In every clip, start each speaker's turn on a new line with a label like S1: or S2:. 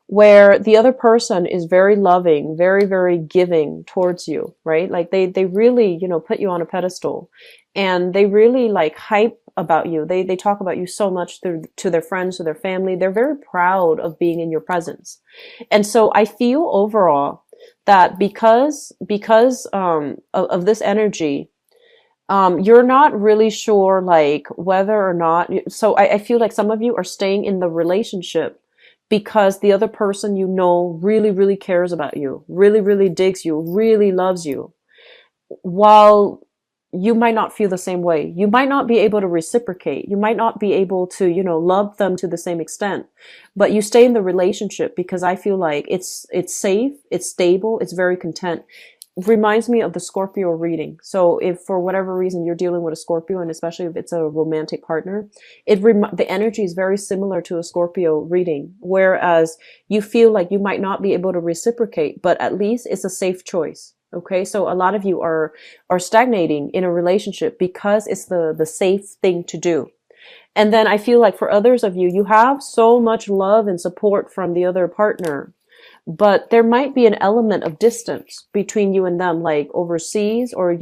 S1: where the other person is very loving, very, very giving towards you, right? Like they really, put you on a pedestal, and they really like hype about you. They talk about you so much to their friends, to their family. They're very proud of being in your presence. And so I feel overall that because of this energy, you're not really sure like whether or not, so I feel like some of you are staying in the relationship because the other person really, really cares about you, really, really digs you, really loves you, while you might not feel the same way. You might not be able to reciprocate. You might not be able to, love them to the same extent, but you stay in the relationship because I feel like it's safe, it's stable, it's very content. Reminds me of the Scorpio reading. So if for whatever reason you're dealing with a Scorpio, and especially if it's a romantic partner, the energy is very similar to a Scorpio reading, whereas you feel like you might not be able to reciprocate, but at least it's a safe choice. Okay, so a lot of you are stagnating in a relationship because it's the safe thing to do. And then I feel like for others of you, you have so much love and support from the other partner, but there might be an element of distance between you and them, like overseas, or,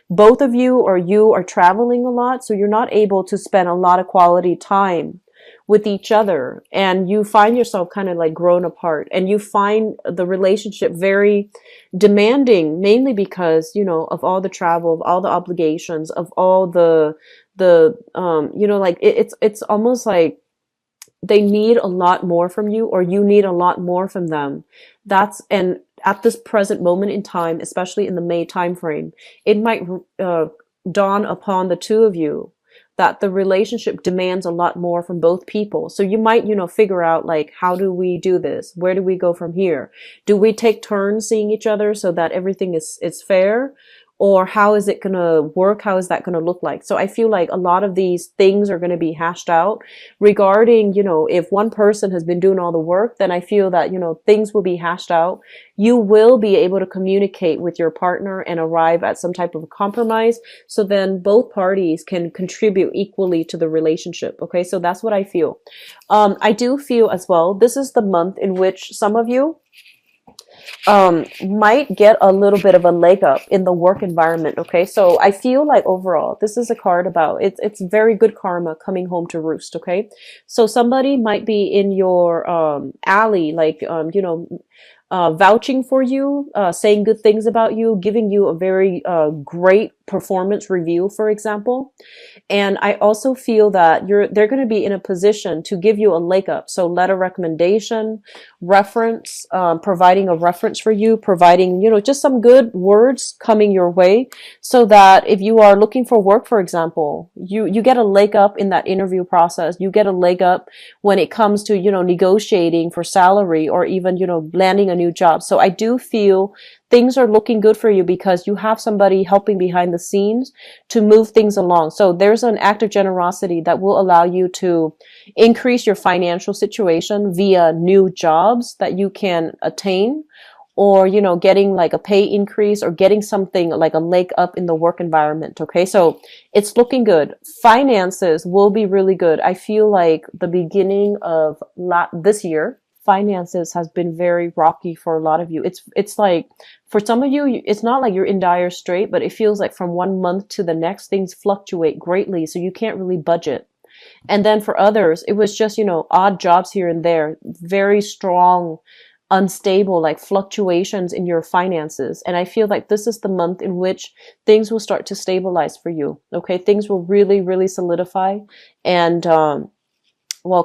S1: both of you or you are traveling a lot. So you're not able to spend a lot of quality time with each other. And you find yourself kind of like grown apart, and you find the relationship very demanding, mainly because, of all the travel, of all the obligations, of all like it's almost like they need a lot more from you, or you need a lot more from them. And at this present moment in time, especially in the May timeframe, it might dawn upon the two of you that the relationship demands a lot more from both people. So you might, figure out like, how do we do this? Where do we go from here? Do we take turns seeing each other so that everything is fair? Or how is it going to work? How is that going to look like? So I feel like a lot of these things are going to be hashed out regarding, if one person has been doing all the work, then I feel that, things will be hashed out. You will be able to communicate with your partner and arrive at some type of a compromise. So then both parties can contribute equally to the relationship. Okay. So that's what I feel. I do feel as well, this is the month in which some of you might get a little bit of a leg up in the work environment. Okay, so I feel like overall, this is a card about it's very good karma coming home to roost. Okay, so somebody might be in your alley, like vouching for you, saying good things about you, giving you a very great performance review, for example. And I also feel that they're going to be in a position to give you a leg up. So letter recommendation, reference, providing a reference for you, providing, just some good words coming your way, so that if you are looking for work, for example, you get a leg up in that interview process. You get a leg up when it comes to, negotiating for salary, or even, landing a new job. So I do feel things are looking good for you because you have somebody helping behind the scenes to move things along. So there's an act of generosity that will allow you to increase your financial situation via new jobs that you can attain, or, getting like a pay increase, or getting something like a leg up in the work environment. Okay. So it's looking good. Finances will be really good. I feel like the beginning of this year, finances has been very rocky for a lot of you. It's like, for some of you, it's not like you're in dire strait, but it feels like from one month to the next, things fluctuate greatly. So you can't really budget. And then for others, it was just, odd jobs here and there, very strong, unstable, like fluctuations in your finances. And I feel like this is the month in which things will start to stabilize for you. Okay. Things will really, really solidify. And,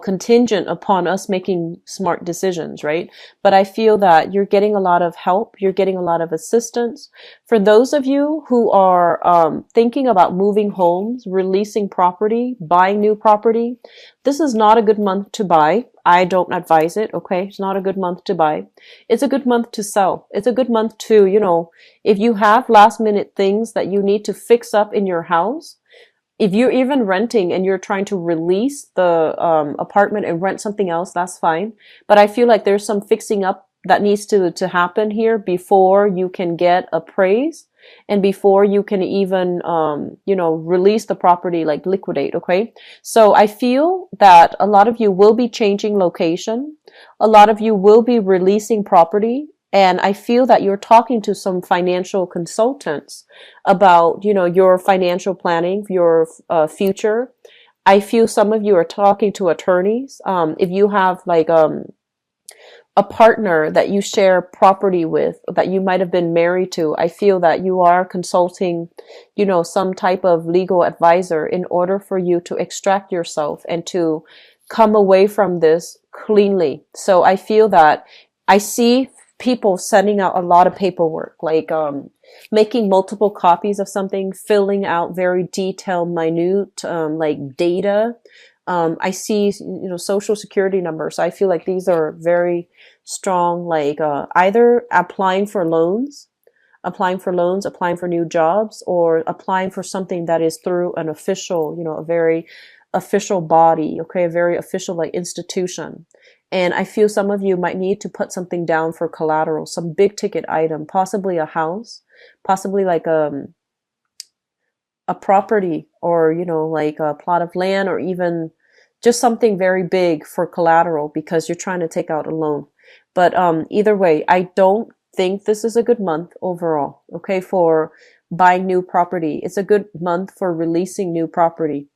S1: contingent upon us making smart decisions, right? But I feel that you're getting a lot of help. You're getting a lot of assistance. For those of you who are thinking about moving homes, releasing property, buying new property, this is not a good month to buy. I don't advise it, okay? It's not a good month to buy. It's a good month to sell. It's a good month to, if you have last minute things that you need to fix up in your house, if you're even renting and you're trying to release the apartment and rent something else, that's fine. But I feel like there's some fixing up that needs to happen here before you can get appraised. and before you can even, release the property, like liquidate. Okay. So I feel that a lot of you will be changing location. A lot of you will be releasing property. And I feel that you're talking to some financial consultants about, your financial planning, your future. I feel some of you are talking to attorneys. If you have like, a partner that you share property with, that you might have been married to, I feel that you are consulting, some type of legal advisor in order for you to extract yourself and to come away from this cleanly. So I feel that I see people sending out a lot of paperwork, like making multiple copies of something, filling out very detailed, minute, like data. I see, social security numbers. I feel like these are very strong, like either applying for loans, applying for new jobs, or applying for something that is through an official, a very official body, okay, a very official like institution. And I feel some of you might need to put something down for collateral, some big ticket item, possibly a house, possibly like a property, or like a plot of land, or even just something very big for collateral because you're trying to take out a loan. But either way, I don't think this is a good month overall, okay, for buying new property. It's a good month for releasing new property.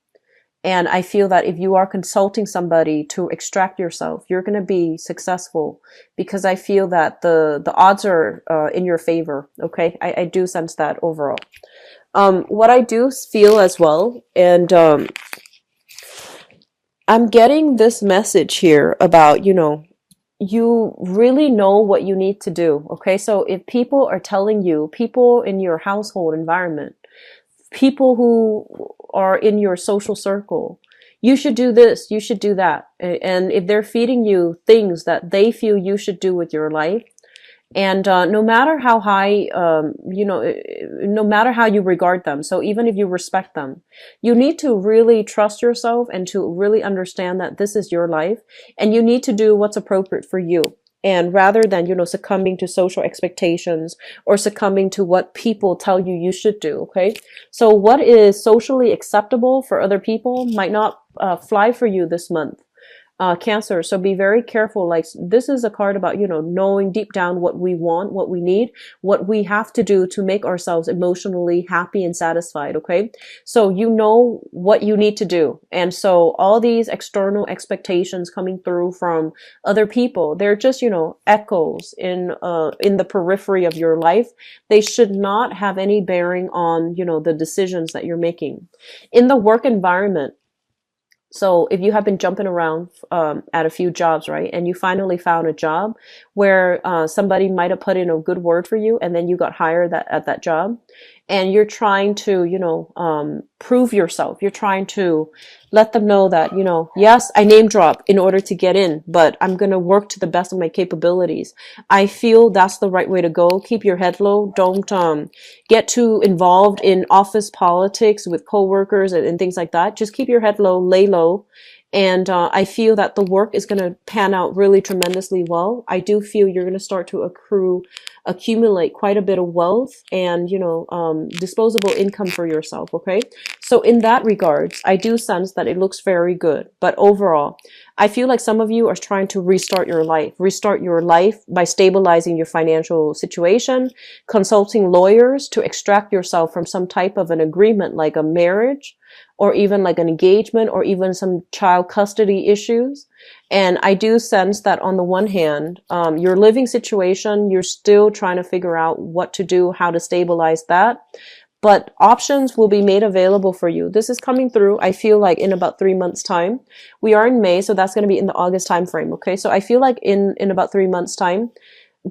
S1: And I feel that if you are consulting somebody to extract yourself, you're going to be successful, because I feel that the odds are in your favor. Okay. I do sense that overall. What I do feel as well, and I'm getting this message here about, you really know what you need to do. Okay. So if people are telling you, people in your household environment, people who are in your social circle, you should do this, you should do that. And if they're feeding you things that they feel you should do with your life, and no matter how high, no matter how you regard them, so even if you respect them, you need to really trust yourself and to really understand that this is your life, and you need to do what's appropriate for you. And rather than, succumbing to social expectations or succumbing to what people tell you you should do, okay? So what is socially acceptable for other people might not fly for you this month. Cancer. So be very careful. Like, this is a card about, knowing deep down what we want, what we need, what we have to do to make ourselves emotionally happy and satisfied. Okay. So you know what you need to do. And so all these external expectations coming through from other people, they're just, echoes in the periphery of your life. They should not have any bearing on, the decisions that you're making in the work environment. So if you have been jumping around at a few jobs, right, and you finally found a job where somebody might have put in a good word for you, and then you got hired at that job, and you're trying to, prove yourself. You're trying to let them know that, yes, I name drop in order to get in, but I'm going to work to the best of my capabilities. I feel that's the right way to go. Keep your head low. Don't get too involved in office politics with coworkers and things like that. Just keep your head low, lay low. And I feel that the work is going to pan out really tremendously well. I do feel you're going to start to accumulate quite a bit of wealth and, disposable income for yourself. Okay. So in that regards, I do sense that it looks very good. But overall, I feel like some of you are trying to restart your life by stabilizing your financial situation, consulting lawyers to extract yourself from some type of an agreement, like a marriage, or even like an engagement, or even some child custody issues. And I do sense that on the one hand, your living situation, you're still trying to figure out what to do, how to stabilize that. But options will be made available for you. This is coming through, I feel like, in about 3 months' time. We are in May, so that's going to be in the August time frame. Okay, so I feel like in about 3 months' time,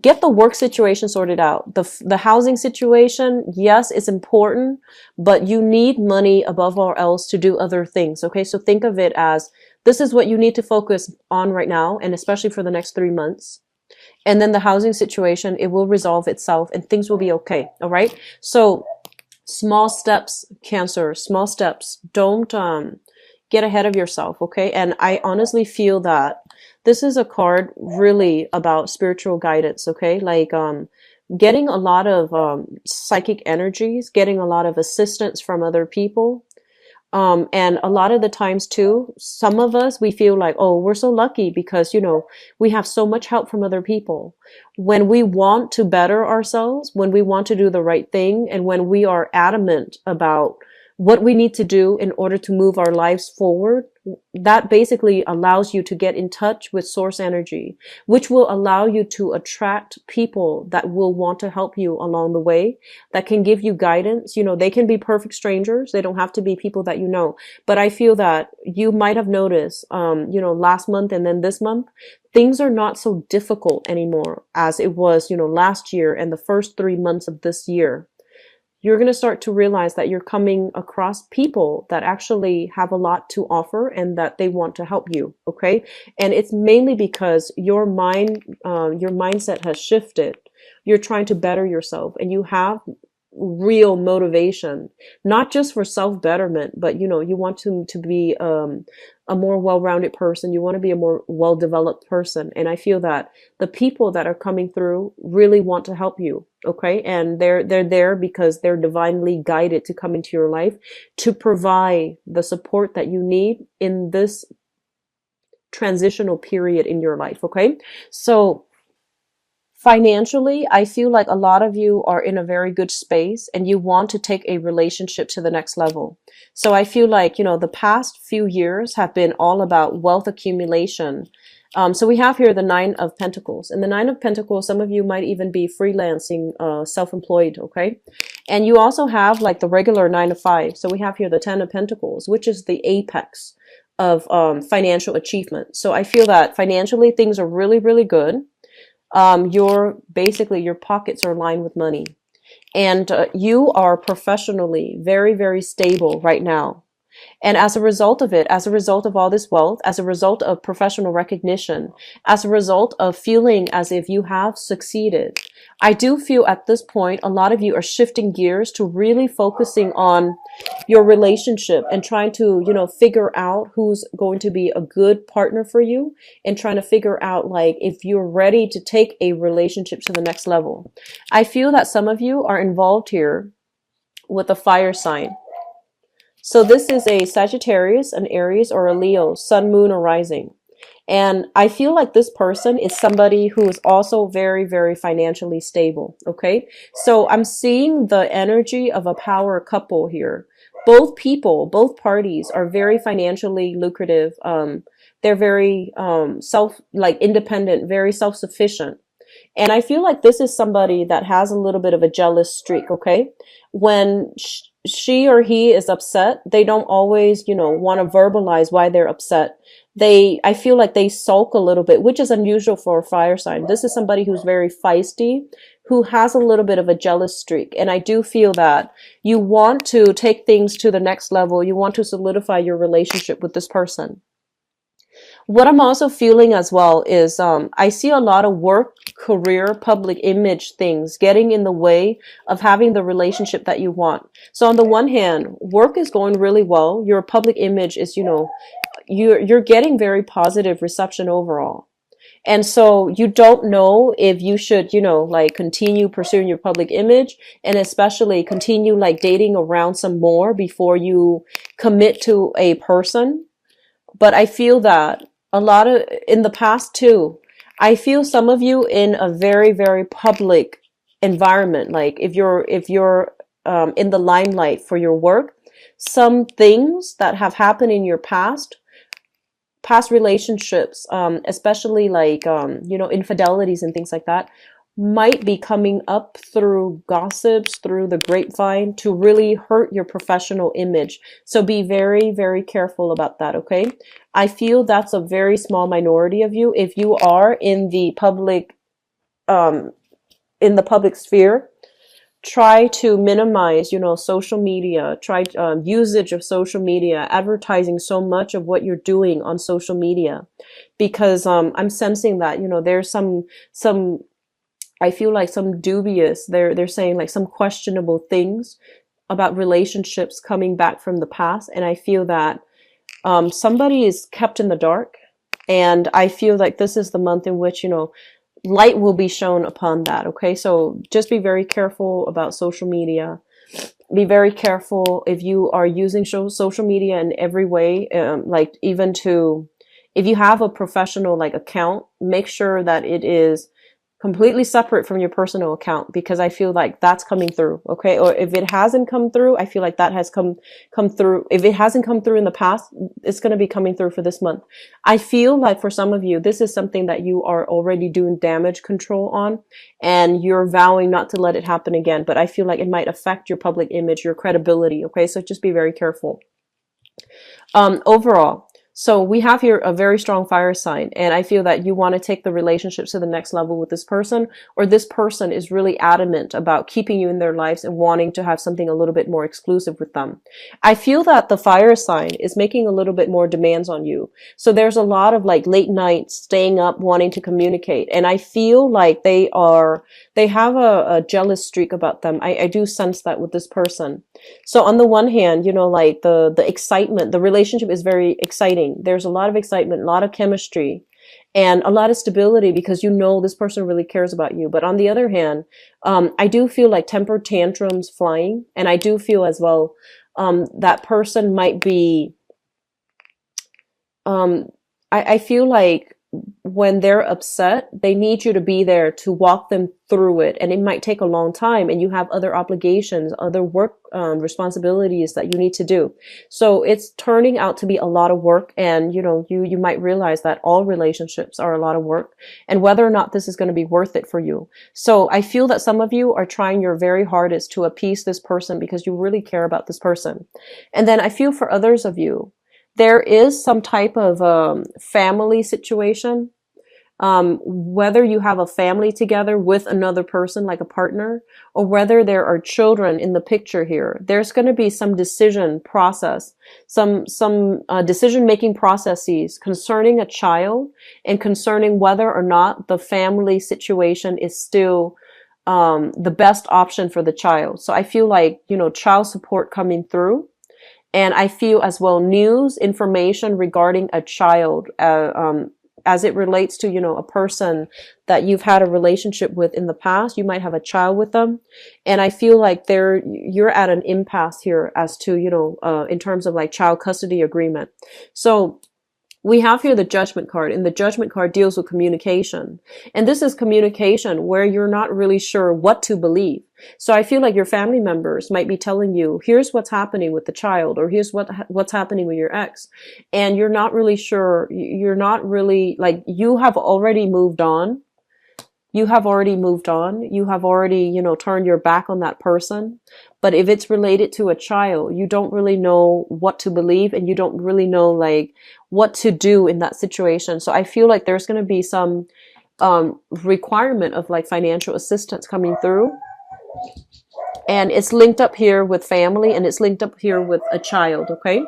S1: get the work situation sorted out. The housing situation, yes, it's important, but you need money above all else to do other things. Okay, so think of it as this is what you need to focus on right now, and especially for the next 3 months. And then the housing situation, it will resolve itself and things will be okay. All right. So small steps, Cancer, small steps. Don't get ahead of yourself. Okay. And I honestly feel that this is a card really about spiritual guidance. Okay. Like getting a lot of psychic energies, getting a lot of assistance from other people. And a lot of the times too, some of us, we feel like, oh, we're so lucky because, we have so much help from other people. When we want to better ourselves, when we want to do the right thing, and when we are adamant about what we need to do in order to move our lives forward, that basically allows you to get in touch with source energy, which will allow you to attract people that will want to help you along the way, that can give you guidance. They can be perfect strangers. They don't have to be people that you know. But I feel that you might have noticed, last month and then this month, things are not so difficult anymore as it was, last year and the first 3 months of this year. You're going to start to realize that you're coming across people that actually have a lot to offer and that they want to help you. Okay. And it's mainly because your mindset has shifted. You're trying to better yourself and you have real motivation, not just for self-betterment, but you want to be a more well-rounded person. You want to be a more well-developed person. And I feel that the people that are coming through really want to help you. Okay. And they're there because they're divinely guided to come into your life to provide the support that you need in this transitional period in your life. Okay. So financially, I feel like a lot of you are in a very good space and you want to take a relationship to the next level. So I feel like, the past few years have been all about wealth accumulation. So we have here the Nine of Pentacles. And the Nine of Pentacles, some of you might even be freelancing, self-employed, okay? And you also have like the regular 9 to 5. So we have here the 10 of Pentacles, which is the apex of financial achievement. So I feel that financially things are really, really good. Your pockets are lined with money, and you are professionally very, very stable right now. And as a result of it, as a result of all this wealth, as a result of professional recognition, as a result of feeling as if you have succeeded, I do feel at this point, a lot of you are shifting gears to really focusing on your relationship and trying to, figure out who's going to be a good partner for you and trying to figure out like if you're ready to take a relationship to the next level. I feel that some of you are involved here with a fire sign. So this is a Sagittarius, an Aries, or a Leo, Sun, Moon, or Rising. And I feel like this person is somebody who is also very, very financially stable. Okay. So I'm seeing the energy of a power couple here. Both both parties are very financially lucrative. They're very, independent, very self-sufficient. And I feel like this is somebody that has a little bit of a jealous streak. Okay. When she or he is upset, they don't always, want to verbalize why they're upset. I feel like they sulk a little bit, which is unusual for a fire sign. This is somebody who's very feisty, who has a little bit of a jealous streak. And I do feel that you want to take things to the next level. You want to solidify your relationship with this person. What I'm also feeling as well is I see a lot of work, career, public image things getting in the way of having the relationship that you want. So on the one hand, work is going really well. Your public image is, you're getting very positive reception overall. And so you don't know if you should, continue pursuing your public image and especially continue dating around some more before you commit to a person. But I feel that a lot of in the past too, I feel some of you in a very, very public environment. Like if you're in the limelight for your work, some things that have happened in your past relationships, especially infidelities and things like that, might be coming up through gossips, through the grapevine to really hurt your professional image. So be very, very careful about that, okay? I feel that's a very small minority of you. If you are in the public sphere, try to minimize, social media, try usage of social media, advertising so much of what you're doing on social media, because I'm sensing that, there's some I feel like some dubious, they're saying like some questionable things about relationships coming back from the past. And I feel that somebody is kept in the dark. And I feel like this is the month in which, light will be shown upon that. Okay. So just be very careful about social media. Be very careful if you are using social media in every way, like even to, if you have a professional like account, make sure that it is completely separate from your personal account, because I feel like that's coming through. Okay. Or if it hasn't come through, I feel like that has come through. If it hasn't come through in the past, it's going to be coming through for this month. I feel like for some of you, this is something that you are already doing damage control on, and you're vowing not to let it happen again. But I feel like it might affect your public image, your credibility. Okay. So just be very careful. Overall, so we have here a very strong fire sign, and I feel that you want to take the relationships to the next level with this person, or this person is really adamant about keeping you in their lives and wanting to have something a little bit more exclusive with them. I feel that the fire sign is making a little bit more demands on you. So there's a lot of like late nights, staying up, wanting to communicate. And I feel like they have a jealous streak about them. I do sense that with this person. So on the one hand, you know, like the excitement, the relationship is very exciting. There's a lot of excitement, a lot of chemistry, and a lot of stability, because you know this person really cares about you. But on the other hand, I do feel like temper tantrums flying, and I do feel as well that person might be. I feel like when they're upset, they need you to be there to walk them through it. And it might take a long time, and you have other obligations, other work responsibilities that you need to do. So it's turning out to be a lot of work. And, you know, you might realize that all relationships are a lot of work, and whether or not this is going to be worth it for you. So I feel that some of you are trying your very hardest to appease this person because you really care about this person. And then I feel for others of you, there is some type of family situation, whether you have a family together with another person, like a partner, or whether there are children in the picture here. There's going to be some decision process, some decision-making processes concerning a child, and concerning whether or not the family situation is still the best option for the child. So I feel like, you know, child support coming through. And I feel as well news, information regarding a child, as it relates to, you know, a person that you've had a relationship with in the past. You might have a child with them. And I feel like you're at an impasse here as to, you know, in terms of like child custody agreement. So we have here the Judgment card, and the Judgment card deals with communication. And this is communication where you're not really sure what to believe. So I feel like your family members might be telling you, here's what's happening with the child, or here's what's happening with your ex. And you're not really sure. You're not really, like, you have already moved on. You have already moved on. You have already, you know, turned your back on that person. But if it's related to a child, you don't really know what to believe, and you don't really know like what to do in that situation. So I feel like there's going to be some requirement of like financial assistance coming through. And it's linked up here with family, and it's linked up here with a child. Okay.